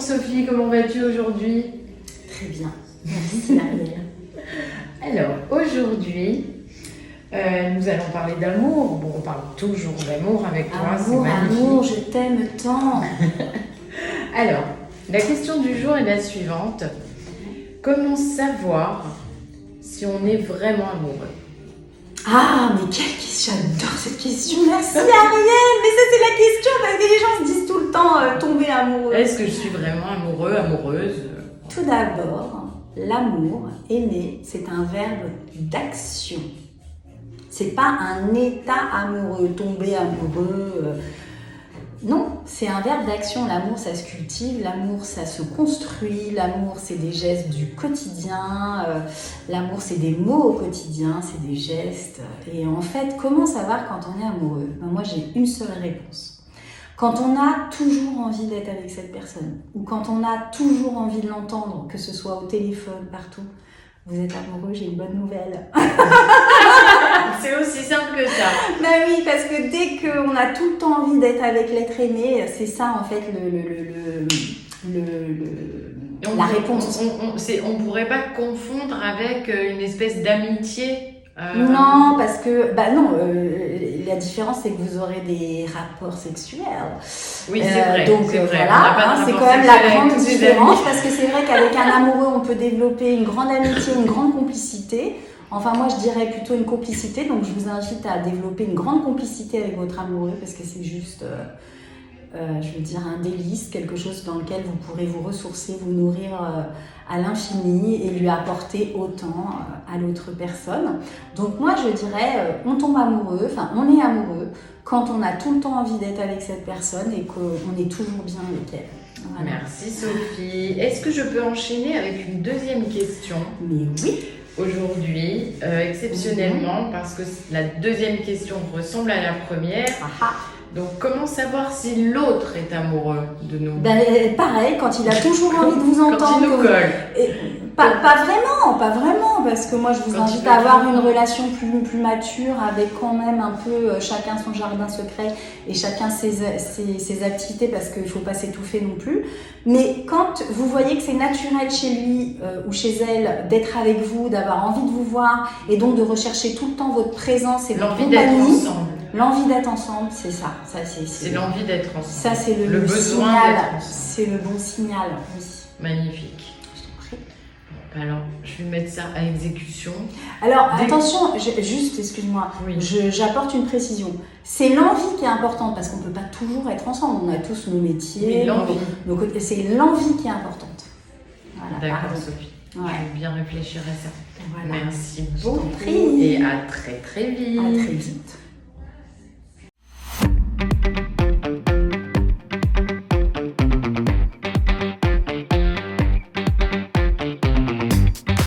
Sophie, comment vas-tu aujourd'hui? Très bien, merci Ariel. Alors aujourd'hui, nous allons parler d'amour. Bon, on parle toujours d'amour avec toi, c'est magnifique. Amour, je t'aime tant. Alors, la question du jour est la suivante. Comment savoir si on est vraiment amoureux? Ah, mais quelle question, j'adore cette question, merci Ariel. Mais ça c'est la question parce que les gens se disent tout le temps tomber amoureux. Est-ce que je suis vraiment amoureux, amoureuse? Tout d'abord, l'amour, aimer, c'est un verbe d'action. C'est pas un état amoureux, tomber amoureux. Non, c'est un verbe d'action. L'amour, ça se cultive, l'amour, ça se construit, l'amour, c'est des gestes du quotidien, l'amour, c'est des mots au quotidien, c'est des gestes. Et en fait, comment savoir quand on est amoureux? Ben, moi, j'ai une seule réponse. Quand on a toujours envie d'être avec cette personne, ou quand on a toujours envie de l'entendre, que ce soit au téléphone, partout, vous êtes amoureux, j'ai une bonne nouvelle. C'est aussi simple que ça. Ben oui, parce que dès qu'on a tout le temps envie d'être avec l'être aimé, c'est ça en fait la réponse. On pourrait pas confondre avec une espèce d'amitié. Non, parce que la différence c'est que vous aurez des rapports sexuels. Oui, c'est vrai. Donc c'est vrai. voilà, c'est quand même la grande différence parce que c'est vrai qu'avec un amoureux on peut développer une grande amitié, une grande complicité. Enfin moi je dirais plutôt une complicité, donc je vous invite à développer une grande complicité avec votre amoureux parce que c'est juste, je veux dire, un délice, quelque chose dans lequel vous pourrez vous ressourcer, vous nourrir à l'infini et lui apporter autant à l'autre personne. Donc moi je dirais, on tombe amoureux, enfin on est amoureux quand on a tout le temps envie d'être avec cette personne et qu'on est toujours bien avec elle. Voilà. Merci Sophie. Est-ce que je peux enchaîner avec une deuxième question? Mais oui. Aujourd'hui, exceptionnellement, parce que la deuxième question ressemble à la première. Aha. Donc, comment savoir si l'autre est amoureux de nous? Ben, pareil, quand il a toujours envie de vous entendre. Quand il nous colle. Pas vraiment, parce que moi je vous invite à avoir une relation plus mature avec quand même un peu chacun son jardin secret et chacun ses activités parce qu'il ne faut pas s'étouffer non plus. Mais quand vous voyez que c'est naturel chez lui ou chez elle d'être avec vous, d'avoir envie de vous voir et donc de rechercher tout le temps votre présence et votre compagnie. L'envie d'être ensemble. L'envie d'être ensemble, c'est ça. C'est l'envie d'être ensemble. Ça, c'est le besoin signal. d'être ensemble. C'est le bon signal, oui. Magnifique. Alors, je vais mettre ça à exécution. Alors, attention, juste, excuse-moi, oui. J'apporte une précision. C'est l'envie qui est importante parce qu'on ne peut pas toujours être ensemble. On a tous nos métiers, nos côtés. C'est l'envie qui est importante. Voilà, d'accord, Sophie. Ouais. Je vais bien réfléchir à ça. Voilà. Merci beaucoup et à très très vite. À très vite.